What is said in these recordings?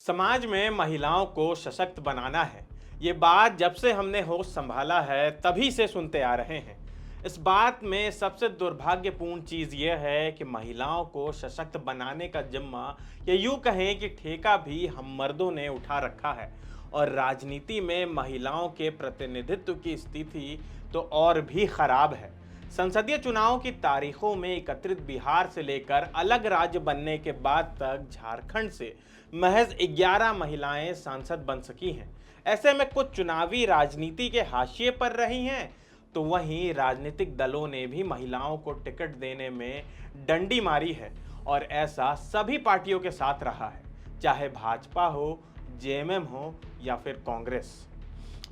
समाज में महिलाओं को सशक्त बनाना है। ये बात जब से हमने होश संभाला है तभी से सुनते आ रहे हैं। इस बात में सबसे दुर्भाग्यपूर्ण चीज ये है कि महिलाओं को सशक्त बनाने का जिम्मा या यूं कहें कि ठेका भी हम मर्दों ने उठा रखा है। और राजनीति में महिलाओं के प्रतिनिधित्व की स्थिति तो और भी खराब है। संसदीय चुनाव की तारीखों में एकत्रित बिहार से लेकर अलग राज्य बनने के बाद तक झारखंड से महज 11 महिलाएं सांसद बन सकी हैं। ऐसे में कुछ चुनावी राजनीति के हाशिए पर रही हैं, तो वहीं राजनीतिक दलों ने भी महिलाओं को टिकट देने में डंडी मारी है। और ऐसा सभी पार्टियों के साथ रहा है, चाहे भाजपा हो, जेएमएम हो या फिर कांग्रेस।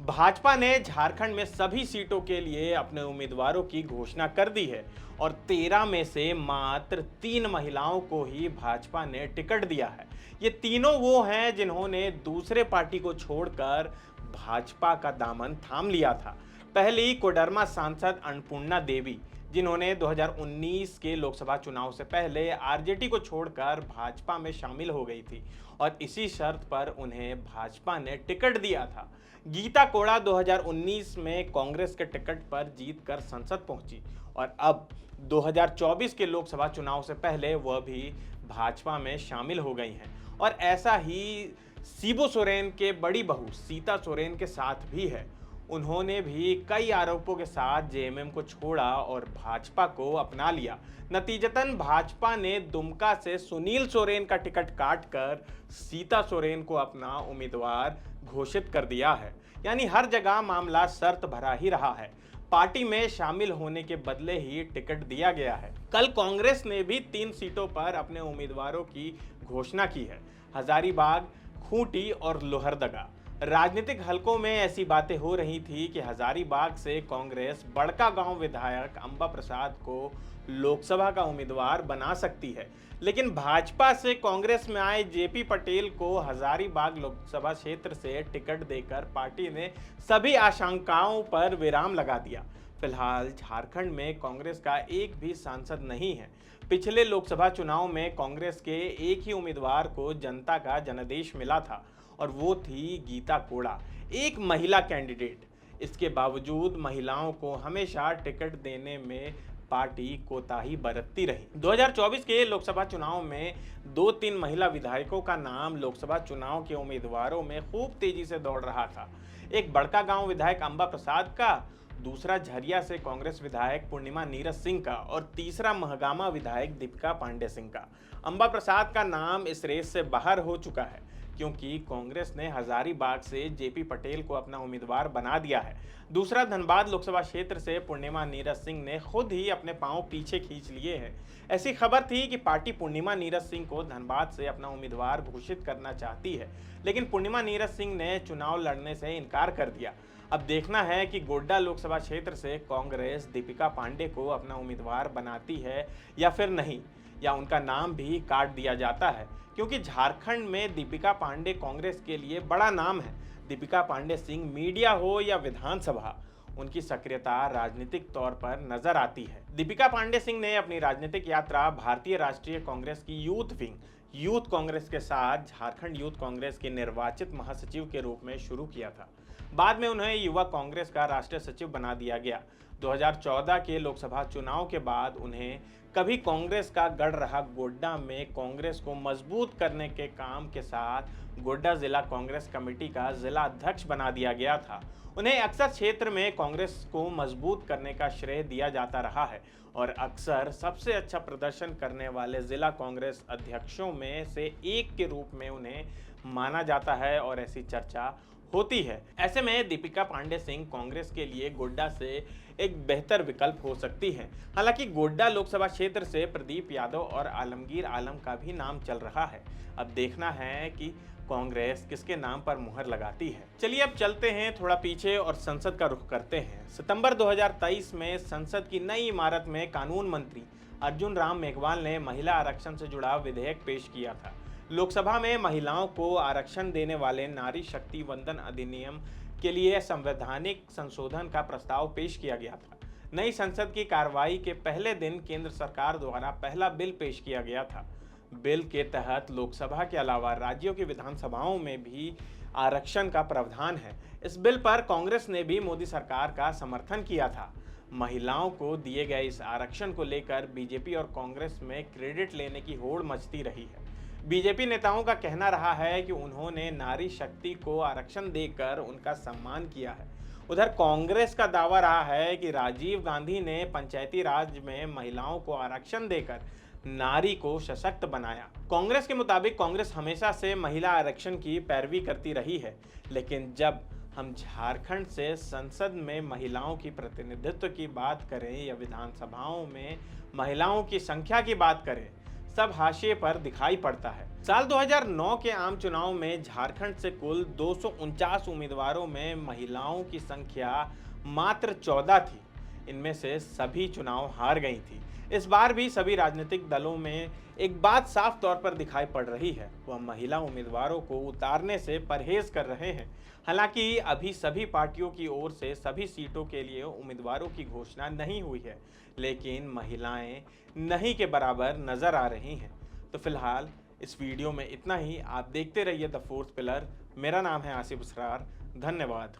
भाजपा ने झारखंड में सभी सीटों के लिए अपने उम्मीदवारों की घोषणा कर दी है और 13 में से मात्र 3 महिलाओं को ही भाजपा ने टिकट दिया है। ये तीनों वो हैं जिन्होंने दूसरे पार्टी को छोड़कर भाजपा का दामन थाम लिया था। पहली कोडरमा सांसद अन्नपूर्णा देवी, जिन्होंने 2019 के लोकसभा चुनाव से पहले आरजेडी को छोड़कर भाजपा में शामिल हो गई थी और इसी शर्त पर उन्हें भाजपा ने टिकट दिया था। गीता कोड़ा 2019 में कांग्रेस के टिकट पर जीतकर संसद पहुंची और अब 2024 के लोकसभा चुनाव से पहले वह भी भाजपा में शामिल हो गई हैं। और ऐसा ही शिबू सोरेन के बड़ी बहू सीता सोरेन के साथ भी है। उन्होंने भी कई आरोपों के साथ जेएमएम को छोड़ा और भाजपा को अपना लिया। नतीजतन भाजपा ने दुमका से सुनील सोरेन का टिकट काटकर सीता सोरेन को अपना उम्मीदवार घोषित कर दिया है। यानी हर जगह मामला शर्त भरा ही रहा है। पार्टी में शामिल होने के बदले ही टिकट दिया गया है। कल कांग्रेस ने भी 3 सीटों पर अपने उम्मीदवारों की घोषणा की है, हजारीबाग, खूंटी और लोहरदगा। राजनीतिक हलकों में ऐसी बातें हो रही थी कि हजारीबाग से कांग्रेस बड़का गांव विधायक अंबा प्रसाद को लोकसभा का उम्मीदवार बना सकती है, लेकिन भाजपा से कांग्रेस में आए जेपी पटेल को हजारीबाग लोकसभा क्षेत्र से टिकट देकर पार्टी ने सभी आशंकाओं पर विराम लगा दिया। फिलहाल झारखंड में कांग्रेस का एक भी सांसद नहीं है। पिछले लोकसभा चुनाव में कांग्रेस के एक ही उम्मीदवार को जनता का जनादेश मिला था और वो थी गीता कोड़ा, एक महिला कैंडिडेट। इसके बावजूद महिलाओं को हमेशा टिकट देने में पार्टी कोताही बरतती रही। 2024 के लोकसभा चुनाव में 2-3 महिला विधायकों का नाम लोकसभा चुनाव के उम्मीदवारों में खूब तेजी से दौड़ रहा था। एक बड़का गांव विधायक अंबा प्रसाद का, दूसरा झरिया से कांग्रेस विधायक पूर्णिमा नीरज सिंह का और तीसरा महगामा विधायक दीपिका पांडे सिंह का। अंबा प्रसाद का नाम इस रेस से बाहर हो चुका है क्योंकि कांग्रेस ने हजारीबाग से जेपी पटेल को अपना उम्मीदवार बना दिया है। दूसरा धनबाद लोकसभा क्षेत्र से पूर्णिमा नीरज सिंह ने खुद ही अपने पांव पीछे खींच लिए हैं। ऐसी खबर थी कि पार्टी पूर्णिमा नीरज सिंह को धनबाद से अपना उम्मीदवार घोषित करना चाहती है, लेकिन पूर्णिमा नीरज सिंह ने चुनाव लड़ने से इनकार कर दिया। अब देखना है कि गोड्डा लोकसभा क्षेत्र से कांग्रेस दीपिका पांडे को अपना उम्मीदवार बनाती है या फिर नहीं, या उनका नाम भी काट दिया जाता है, क्योंकि झारखंड में दीपिका पांडे कांग्रेस के लिए बड़ा नाम है। दीपिका पांडे सिंह मीडिया हो या विधानसभा, उनकी सक्रियता राजनीतिक तौर पर नजर आती है। दीपिका पांडे सिंह ने अपनी राजनीतिक यात्रा भारतीय राष्ट्रीय कांग्रेस की यूथ विंग यूथ कांग्रेस के साथ झारखंड यूथ कांग्रेस के निर्वाचित महासचिव के रूप में शुरू किया था। बाद में उन्हें युवा कांग्रेस का राष्ट्रीय सचिव बना दिया गया। 2014 के लोकसभा चुनाव के बाद उन्हें कभी कांग्रेस का गढ़ रहा गोड्डा में कांग्रेस को मजबूत करने के काम के साथ गोड्डा जिला कांग्रेस कमेटी का जिला अध्यक्ष बना दिया गया था। उन्हें अक्सर क्षेत्र में कांग्रेस को मजबूत करने का श्रेय दिया जाता रहा है और अक्सर सबसे अच्छा प्रदर्शन करने वाले जिला कांग्रेस अध्यक्षों में से एक के रूप में उन्हें माना जाता है और ऐसी चर्चा होती है। ऐसे में दीपिका पांडे सिंह कांग्रेस के लिए गोड्डा से एक बेहतर विकल्प हो सकती है। हालांकि गोड्डा लोकसभा क्षेत्र से प्रदीप यादव और आलमगीर आलम का भी नाम चल रहा है। अब देखना है कि कांग्रेस किसके नाम पर मुहर लगाती है। चलिए अब चलते हैं थोड़ा पीछे और संसद का रुख करते हैं। सितंबर 2023 में संसद की नई इमारत में कानून मंत्री अर्जुन राम मेघवाल ने महिला आरक्षण से जुड़ा विधेयक पेश किया था। लोकसभा में महिलाओं को आरक्षण देने वाले नारी शक्ति वंदन अधिनियम के लिए संवैधानिक संशोधन का प्रस्ताव पेश किया गया था। नई संसद की कार्रवाई के पहले दिन केंद्र सरकार द्वारा पहला बिल पेश किया गया था। बिल के तहत लोकसभा के अलावा राज्यों की विधानसभाओं में भी आरक्षण का प्रावधान है। इस बिल पर कांग्रेस ने भी मोदी सरकार का समर्थन किया था। महिलाओं को दिए गए इस आरक्षण को लेकर बीजेपी और कांग्रेस में क्रेडिट लेने की होड़ मचती रही है। बीजेपी नेताओं का कहना रहा है कि उन्होंने नारी शक्ति को आरक्षण देकर उनका सम्मान किया है। उधर कांग्रेस का दावा रहा है कि राजीव गांधी ने पंचायती राज में महिलाओं को आरक्षण देकर नारी को सशक्त बनाया। कांग्रेस के मुताबिक कांग्रेस हमेशा से महिला आरक्षण की पैरवी करती रही है, लेकिन जब हम झारखंड से संसद में महिलाओं की प्रतिनिधित्व की बात करें या विधानसभाओं में महिलाओं की संख्या की बात करें, सब हाशिए पर दिखाई पड़ता है। साल 2009 के आम चुनाव में झारखंड से कुल 249 उम्मीदवारों में महिलाओं की संख्या मात्र 14 थी। इनमें से सभी चुनाव हार गई थी। इस बार भी सभी राजनीतिक दलों में एक बात साफ तौर पर दिखाई पड़ रही है, वह महिला उम्मीदवारों को उतारने से परहेज कर रहे हैं। हालांकि अभी सभी पार्टियों की ओर से सभी सीटों के लिए उम्मीदवारों की घोषणा नहीं हुई है, लेकिन महिलाएं नहीं के बराबर नजर आ रही हैं। तो फिलहाल इस वीडियो में इतना ही। आप देखते रहिए द फोर्थ पिलर। मेरा नाम है आसिफ असरार। धन्यवाद।